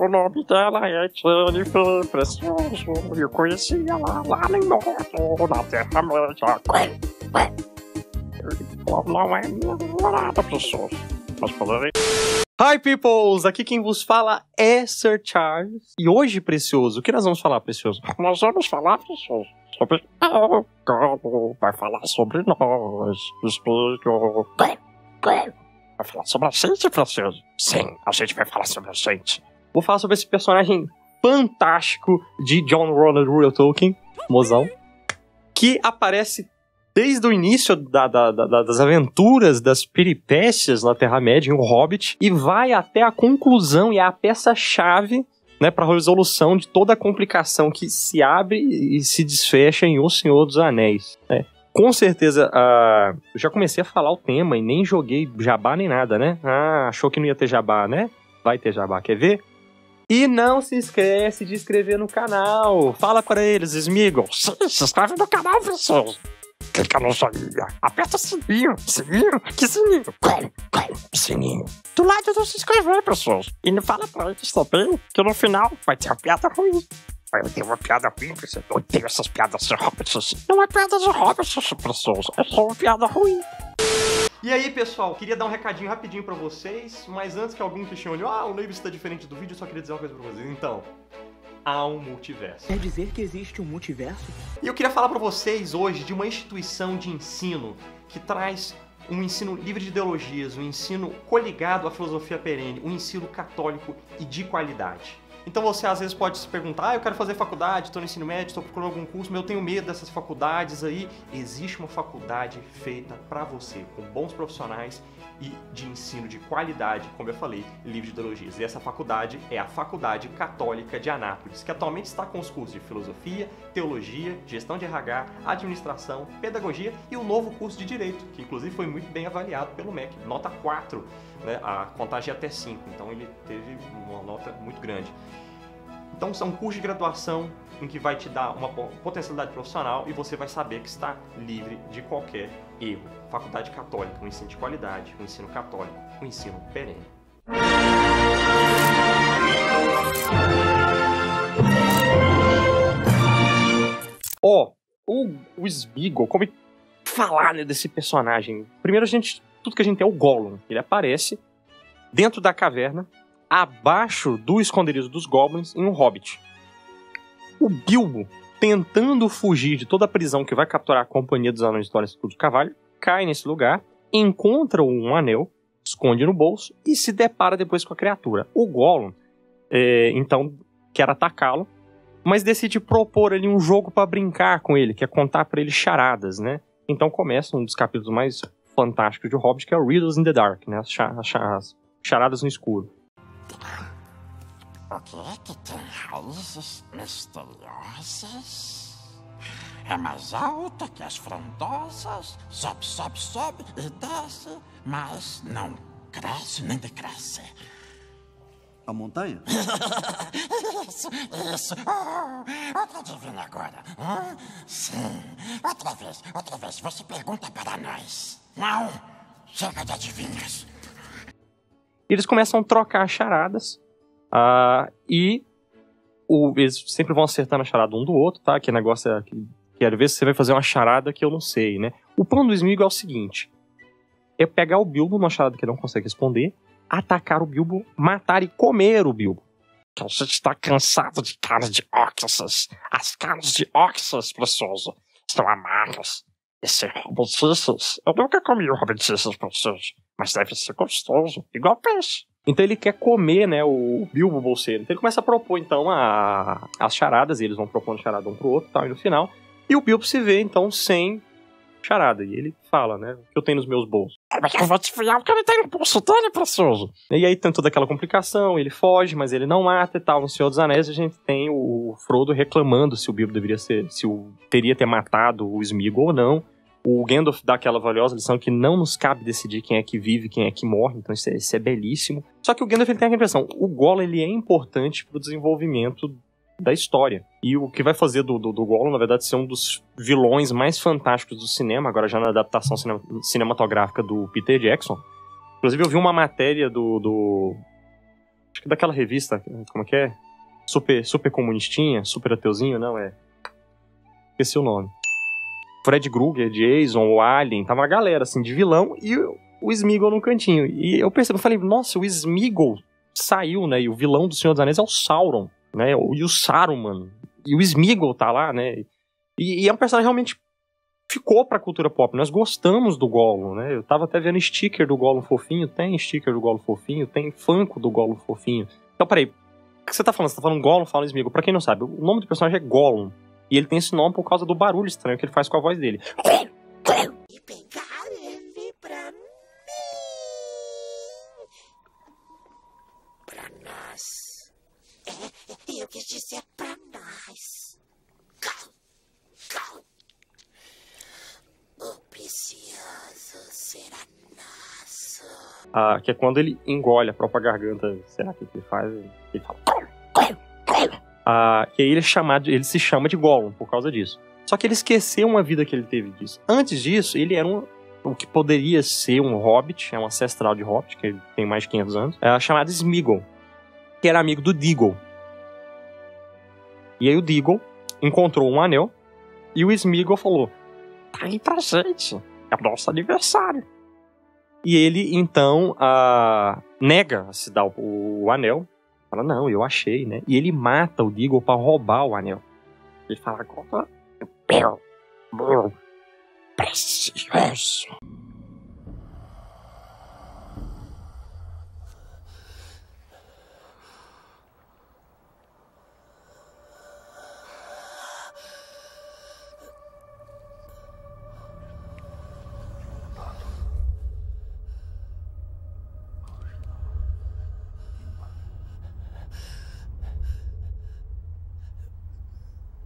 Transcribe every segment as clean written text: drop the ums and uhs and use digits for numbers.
o nome dela é Jennifer Precioso. Eu conheci ela lá no Norte, na Terra-média. Não é minha namorada, Precioso. Mas poderei... Hi, peoples! Aqui quem vos fala é Sir Charles. E hoje, Precioso, o que nós vamos falar, Precioso? Nós vamos falar, Precioso, sobre... Como vai falar sobre nós, espelho... Vai falar sobre a gente, Precioso? Sim, a gente vai falar sobre a gente. Vou falar sobre esse personagem fantástico de John Ronald Reuel Tolkien, mozão, que aparece desde o início das aventuras, das peripécias na Terra-média, em O Hobbit, e vai até a conclusão e a peça-chave, né, para a resolução de toda a complicação que se abre e se desfecha em O Senhor dos Anéis, né? Com certeza, eu já comecei a falar o tema e nem joguei jabá nem nada, né? Achou que não ia ter jabá, né? Vai ter jabá, quer ver? E não se esquece de inscrever no canal. Fala para eles, Smeagol. Sim, se inscreve no canal, Precioso. Clica no joinha. Aperta o sininho. Sininho? Que sininho? Qual? Sininho. Do lado do se inscrever, Precioso. E não fala pra eles também que no final vai ter uma piada ruim. Vai ter uma piada ruim, Precioso. Eu odeio essas piadas de hobbits. Não é piada de hobbits, Precioso. É só uma piada ruim. E aí, pessoal, queria dar um recadinho rapidinho pra vocês, mas antes que alguém questione, o Neiva está diferente do vídeo, eu só queria dizer uma coisa pra vocês. Então, há um multiverso. Quer dizer que existe um multiverso? E eu queria falar pra vocês hoje de uma instituição de ensino que traz um ensino livre de ideologias, um ensino coligado à filosofia perene, um ensino católico e de qualidade. Então você às vezes pode se perguntar, eu quero fazer faculdade, estou no ensino médio, estou procurando algum curso, mas eu tenho medo dessas faculdades aí. Existe uma faculdade feita para você, com bons profissionais e de ensino de qualidade, como eu falei, livre de ideologias. E essa faculdade é a Faculdade Católica de Anápolis, que atualmente está com os cursos de Filosofia, Teologia, Gestão de RH, Administração, Pedagogia e o novo curso de Direito, que inclusive foi muito bem avaliado pelo MEC, nota 4, né? A contagem é até 5, então ele teve uma nota muito grande. Então são cursos de graduação em que vai te dar uma potencialidade profissional e você vai saber que está livre de qualquer erro. Faculdade Católica, um ensino de qualidade, um ensino católico, um ensino perene. O Smeagol, como falar, né, desse personagem? Primeiro tudo que a gente tem é o Gollum. Ele aparece dentro da caverna, abaixo do esconderijo dos Goblins, em um Hobbit. O Bilbo, tentando fugir de toda a prisão que vai capturar a Companhia dos Anões de História do Carvalho, cai nesse lugar, encontra um anel, esconde no bolso e se depara depois com a criatura. O Gollum, então, quer atacá-lo, mas decide propor ali um jogo para brincar com ele, que é contar para ele charadas, né? Então começa um dos capítulos mais fantásticos de Hobbit, que é o Riddles in the Dark, né? As charadas no escuro. O que é que tem raízes misteriosas? É mais alta que as frondosas, sobe, sobe, sobe e desce, mas não cresce nem decresce. A montanha? Isso. Outra adivinha agora. Sim. Outra vez. Você pergunta para nós. Não. Chega de adivinhas. Eles começam a trocar charadas. E eles sempre vão acertando a charada um do outro, tá? Que negócio é que às vezes você vai fazer uma charada que eu não sei, né? O plano do Smeagol é o seguinte: é pegar o Bilbo numa charada que ele não consegue responder, atacar o Bilbo, matar e comer o Bilbo. Que a gente está cansado de carne de oxas. As carnes de oxas, Precioso, estão amargas. E ser hobbitices, eu nunca comi hobbitices, Precioso, mas deve ser gostoso, igual peixe. Então ele quer comer, né, o Bilbo bolseiro. Então ele começa a propor, então, as charadas, e eles vão propondo charada um pro outro, tal, e no final, e o Bilbo se vê, então, sem charada, e ele fala, né, o que eu tenho nos meus bolsos. Mas eu vou desfiar o que ele tem no bolso dele, Precioso. E aí tem toda aquela complicação, ele foge, mas ele não mata e tal. No Senhor dos Anéis a gente tem o Frodo reclamando se o Bilbo teria ter matado o Smeagol ou não. O Gandalf dá aquela valiosa lição que não nos cabe decidir quem é que vive e quem é que morre, então isso é belíssimo. Só que o Gandalf ele tem a impressão, o Gollum ele é importante pro desenvolvimento da história. E o que vai fazer do Gollum, na verdade, ser um dos vilões mais fantásticos do cinema, agora já na adaptação cinematográfica do Peter Jackson. Inclusive eu vi uma matéria acho que daquela revista, como é que é? Super comunistinha, super ateuzinho, não, esqueci o nome. Fred Krueger, Jason, o Alien, tava uma galera, assim, de vilão, e o Sméagol no cantinho. E eu falei, nossa, o Sméagol saiu, né, e o vilão do Senhor dos Anéis é o Sauron, né, e o Saruman, e o Sméagol tá lá, né, e é um personagem realmente ficou pra cultura pop, nós gostamos do Gollum, né, eu tava até vendo sticker do Gollum fofinho, tem sticker do Gollum fofinho, tem Funko do Gollum fofinho. Então, peraí, o que você tá falando? Você tá falando Gollum, fala Sméagol. Pra quem não sabe, o nome do personagem é Gollum, e ele tem esse nome por causa do barulho estranho que ele faz com a voz dele. E pegar ele pra mim. Pra nós. Eu quis dizer pra nós. O precioso será nosso. Que é quando ele engole a própria garganta. Será que ele faz? Ele fala... que aí ele se chama de Gollum por causa disso. Só que ele esqueceu uma vida que ele teve disso. Antes disso, ele era o que poderia ser um hobbit, é um ancestral de hobbit, que ele tem mais de 500 anos, chamado Sméagol, que era amigo do Déagol. E aí o Déagol encontrou um anel, e o Sméagol falou, tá aí pra gente, é o nosso aniversário. E ele, então, nega a se dar o anel, fala, não, eu achei, né? E ele mata o Déagol pra roubar o anel. Ele fala, meu precioso.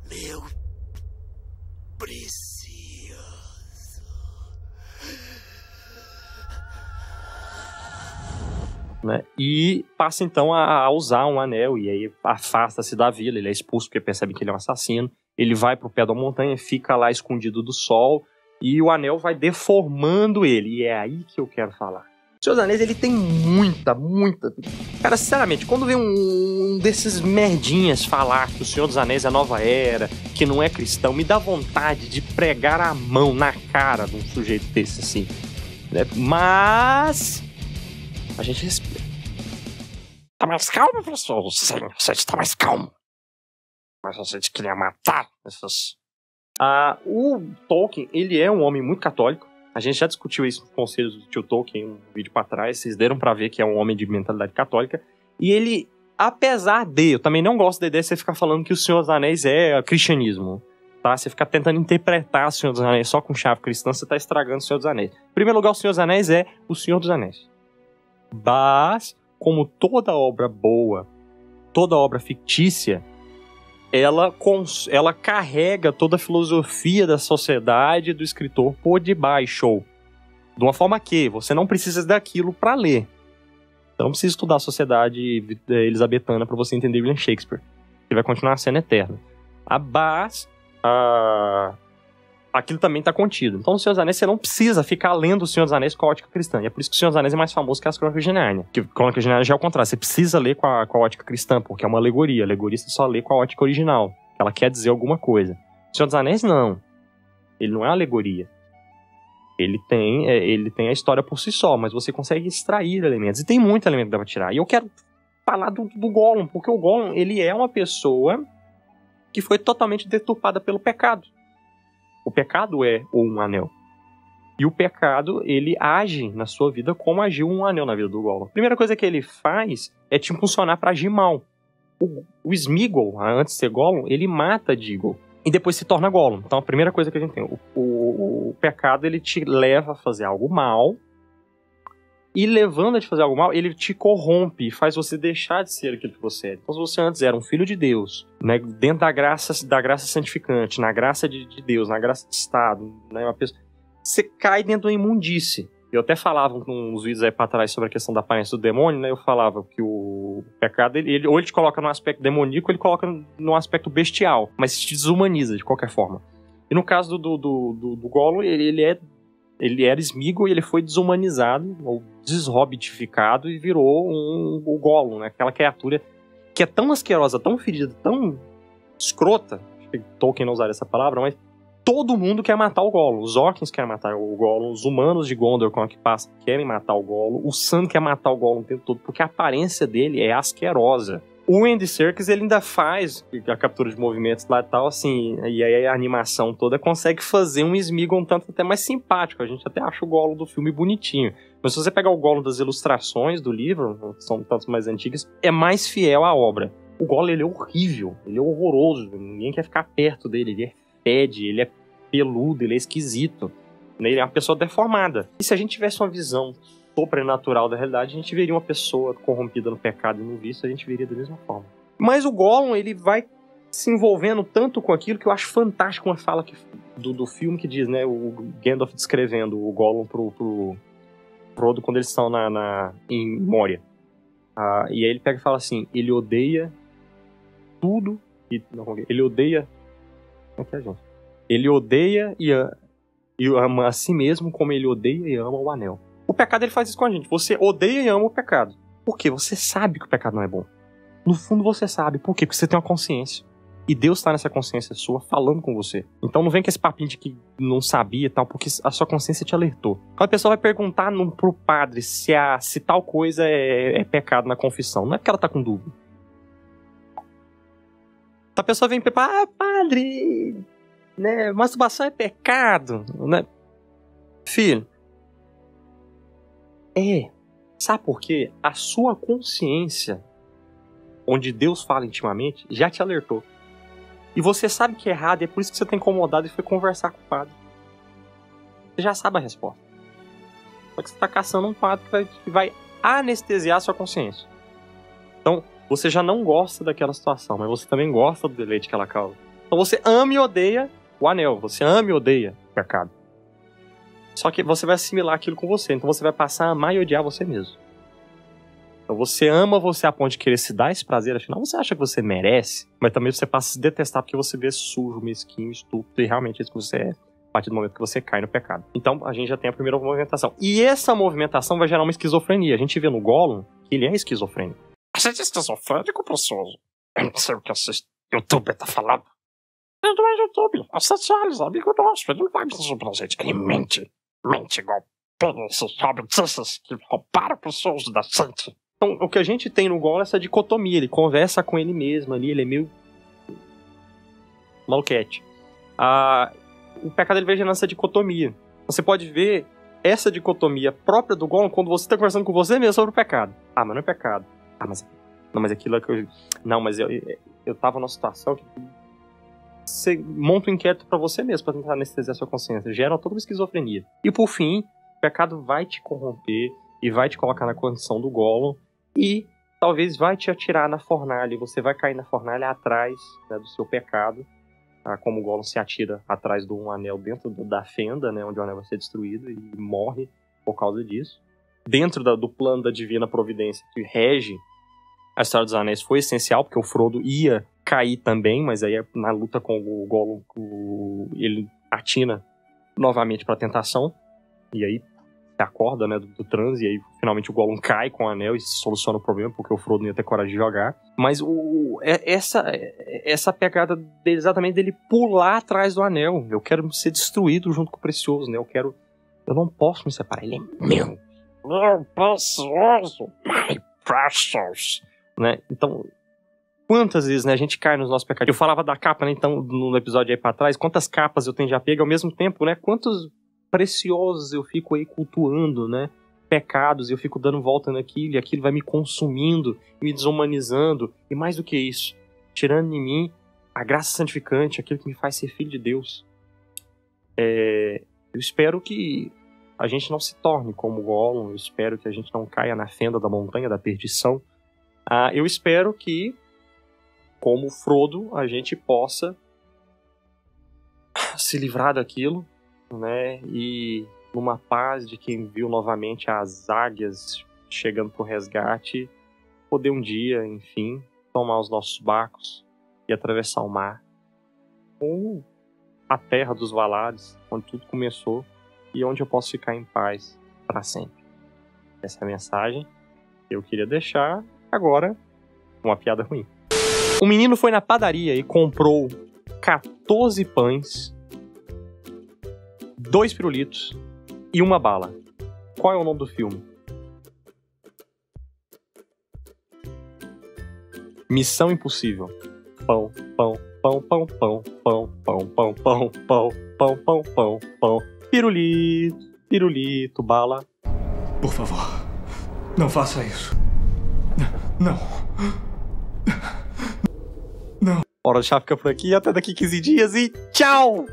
Meu precioso. Né? E passa então a usar um anel, e aí afasta-se da vila, ele é expulso porque percebe que ele é um assassino, ele vai pro pé da montanha, fica lá escondido do sol, e o anel vai deformando ele, e é aí que eu quero falar. O Senhor dos Anéis, ele tem muita... Cara, sinceramente, quando vem um desses merdinhas falar que o Senhor dos Anéis é a nova era, que não é cristão, me dá vontade de pregar a mão na cara de um sujeito desse, assim. Né? Mas... a gente respira. Tá mais calmo, professor? Sim, a gente tá mais calmo. Mas a gente queria matar essas... O Tolkien, ele é um homem muito católico. A gente já discutiu isso nos conselhos do tio Tolkien, um vídeo pra trás. Vocês deram pra ver que é um homem de mentalidade católica. E ele, apesar de... eu também não gosto da ideia de você ficar falando que o Senhor dos Anéis é cristianismo. Tá? Você ficar tentando interpretar o Senhor dos Anéis só com chave cristã, você tá estragando o Senhor dos Anéis. Em primeiro lugar, o Senhor dos Anéis é o Senhor dos Anéis. Mas, como toda obra boa, toda obra fictícia, ela carrega toda a filosofia da sociedade do escritor por debaixo. De uma forma que você não precisa daquilo para ler. Você não precisa estudar a sociedade elisabetana para você entender William Shakespeare. Que vai continuar sendo eterno. Aquilo também está contido. Então, o Senhor dos Anéis, você não precisa ficar lendo o Senhor dos Anéis com a ótica cristã. E é por isso que o Senhor dos Anéis é mais famoso que as Crônicas de Nárnia. Porque Crônicas de Nárnia já é o contrário. Você precisa ler com a ótica cristã, porque é uma alegoria. A alegoria você só lê com a ótica original. Ela quer dizer alguma coisa. O Senhor dos Anéis, não. Ele não é alegoria. Ele tem a história por si só, mas você consegue extrair elementos. E tem muito elemento que dá pra tirar. E eu quero falar do Gollum, porque o Gollum, ele é uma pessoa que foi totalmente deturpada pelo pecado. O pecado é um anel. E o pecado, ele age na sua vida como agiu um anel na vida do Gollum. A primeira coisa que ele faz é te impulsionar para agir mal. O Sméagol, antes de ser Gollum, ele mata Déagol. E depois se torna Gollum. Então a primeira coisa que a gente tem, o pecado, ele te leva a fazer algo mal. E levando a te fazer algo mal, ele te corrompe e faz você deixar de ser aquilo que você é. Então, se você antes era um filho de Deus, né, dentro da graça santificante, na graça de Deus, na graça de Estado, né, uma pessoa, você cai dentro da imundície. Eu até falava uns vídeos aí pra trás sobre a questão da aparência do demônio, né? Eu falava que o pecado, ele ou ele te coloca no aspecto demoníaco, ou ele coloca no aspecto bestial, mas te desumaniza de qualquer forma. E no caso do Gollum, ele é Ele era Sméagol e ele foi desumanizado, ou deshobbitificado, e virou o Gollum, né? Aquela criatura que é tão asquerosa, tão ferida, tão escrota, acho que Tolkien não usaria essa palavra, mas todo mundo quer matar o Gollum. Os orcs querem matar o Gollum, os humanos de Gondor, com a que passa, querem matar o Gollum, o Sam quer matar o Gollum o tempo todo, porque a aparência dele é asquerosa. O Andy Serkis, ele ainda faz a captura de movimentos lá e tal, assim, e aí a animação toda consegue fazer um Sméagol um tanto até mais simpático. A gente até acha o Gollum do filme bonitinho. Mas se você pegar o Gollum das ilustrações do livro, que são tantos mais antigas, é mais fiel à obra. O Gollum, ele é horrível, ele é horroroso, ninguém quer ficar perto dele, ele fede, ele é peludo, ele é esquisito, né? Ele é uma pessoa deformada. E se a gente tivesse uma visão sobrenatural da realidade, a gente veria uma pessoa corrompida no pecado e no vício, a gente veria da mesma forma. Mas o Gollum, ele vai se envolvendo tanto com aquilo que eu acho fantástico uma fala do filme que diz, né, o Gandalf descrevendo o Gollum pro Frodo quando eles estão em Moria. E aí ele pega e fala assim, ele odeia tudo, ele odeia... Como é que é, gente? Ele odeia e ama a si mesmo como ele odeia e ama o anel. O pecado, ele faz isso com a gente. Você odeia e ama o pecado. Por quê? Você sabe que o pecado não é bom. No fundo você sabe. Por quê? Porque você tem uma consciência. E Deus está nessa consciência sua falando com você. Então não vem com esse papinho de que não sabia e tal, porque a sua consciência te alertou. Quando a pessoa vai perguntar pro padre se tal coisa é pecado na confissão, não é porque ela tá com dúvida. A pessoa vem para padre, né, masturbação é pecado, né? Filho, sabe por quê? A sua consciência, onde Deus fala intimamente, já te alertou. E você sabe que é errado, e é por isso que você tá incomodado e foi conversar com o padre. Você já sabe a resposta. Só que você tá caçando um padre que vai anestesiar a sua consciência. Então, você já não gosta daquela situação, mas você também gosta do deleite que ela causa. Então você ama e odeia o anel, você ama e odeia o pecado. Só que você vai assimilar aquilo com você, então você vai passar a amar e odiar você mesmo. Então você ama você a ponto de querer se dar esse prazer, afinal você acha que você merece, mas também você passa a se detestar porque você vê sujo, mesquinho, estúpido, e realmente é isso que você é, a partir do momento que você cai no pecado. Então a gente já tem a primeira movimentação. E essa movimentação vai gerar uma esquizofrenia. A gente vê no Gollum que ele é esquizofrênico. Você é esquizofrênico, professor? Eu não sei o que esse youtuber tá falando. Ele não é YouTube, é Sociales, amigo nosso, ele não vai mentir pra gente. Ele mente igual esses hobbits que roubaram pessoas da gente. Então, o que a gente tem no Gollum é essa dicotomia, ele conversa com ele mesmo ali, ele é meio maluquete. O pecado, ele vai gerando essa dicotomia. Você pode ver essa dicotomia própria do Gollum quando você está conversando com você mesmo sobre o pecado. Mas não é pecado. Mas aquilo é que eu... Não, mas eu tava numa situação que... Você monta um inquérito pra você mesmo, pra tentar anestesiar sua consciência. Gera toda uma esquizofrenia. E por fim, o pecado vai te corromper e vai te colocar na condição do Gollum e talvez vai te atirar na fornalha. E você vai cair na fornalha atrás, né, do seu pecado. Como o Gollum se atira atrás de um anel dentro da fenda, né, onde o anel vai ser destruído e morre por causa disso. Dentro do plano da divina providência que rege a História dos Anéis foi essencial, porque o Frodo ia cair também, mas aí na luta com o Gollum ele atina novamente para a tentação, e aí se acorda, né, do transe, e aí finalmente o Gollum cai com o anel e se soluciona o problema, porque o Frodo não ia ter coragem de jogar. Mas essa pegada dele, exatamente dele pular atrás do anel, eu quero ser destruído junto com o Precioso, né, eu não posso me separar, ele é meu precioso, my precious, né, então... Quantas vezes, né, a gente cai nos nossos pecados? Eu falava da capa, né, então, no episódio aí pra trás, quantas capas eu tenho de apego ao mesmo tempo, né, quantos preciosos eu fico aí cultuando, né, pecados, eu fico dando volta naquilo, e aquilo vai me consumindo, me desumanizando, e mais do que isso, tirando de mim a graça santificante, aquilo que me faz ser filho de Deus. Eu espero que a gente não se torne como o Gollum, eu espero que a gente não caia na fenda da montanha da perdição. Eu espero que, como Frodo, a gente possa se livrar daquilo, né? E numa paz de quem viu novamente as águias chegando pro resgate, poder um dia, enfim, tomar os nossos barcos e atravessar o mar. Ou a terra dos Valares, onde tudo começou, e onde eu posso ficar em paz para sempre. Essa é a mensagem que eu queria deixar. Agora, uma piada ruim. Um menino foi na padaria e comprou 14 pães, 2 pirulitos e uma bala. Qual é o nome do filme? Missão Impossível. Pão, pão, pão, pão, pão, pão, pão, pão, pão, pão, pão, pão, pão, pão. Pirulito, pirulito, bala. Por favor, não faça isso. Não. Hora de Chá fica por aqui. Até daqui 15 dias e tchau!